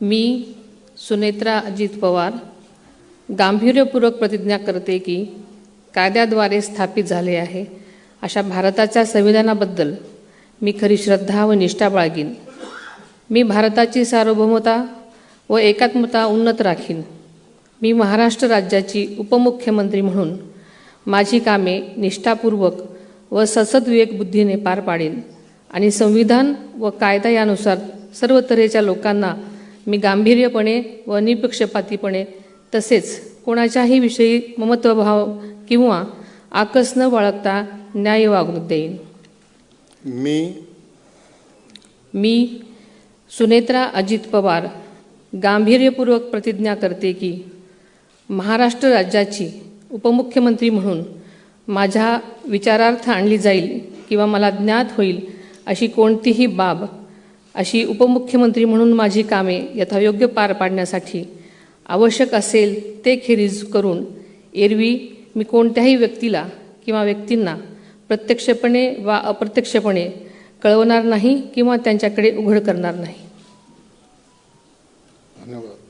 मी सुनेत्रा अजित पवार गांभीर्यपूर्वक प्रतिज्ञा करते की कायद्याद्वारे स्थापित झाले आहे अशा भारताच्या संविधानाबद्दल मी खरी श्रद्धा व निष्ठा बाळगीन. मी भारताची सार्वभौमता व एकात्मता उन्नत राखीन. मी महाराष्ट्र राज्याची उपमुख्यमंत्री म्हणून माझी कामे निष्ठापूर्वक व सद्विवेक बुद्धीने पार पाडीन आणि संविधान व कायदा यानुसार सर्व तऱ्हेच्या लोकांना मी गांभीर्यपणे व निपक्षपातीपणे तसेच कोणाच्याही विषयी ममत्वभाव किंवा आकस न बाळगता न्याय वागणूक देईन. मी सुनेत्रा अजित पवार गांभीर्यपूर्वक प्रतिज्ञा करते की महाराष्ट्र राज्याची उपमुख्यमंत्री म्हणून माझ्या विचारार्थ आणली जाईल किंवा मला ज्ञात होईल अशी कोणतीही बाब अशी उपमुख्यमंत्री म्हणून माझी कामे यथायोग्य पार पाडण्यासाठी आवश्यक असेल ते खेरीज करून एरवी मी कोणत्याही व्यक्तीला किंवा व्यक्तींना प्रत्यक्षपणे वा अप्रत्यक्षपणे कळवणार नाही किंवा त्यांच्याकडे उघड करणार नाही. धन्यवाद.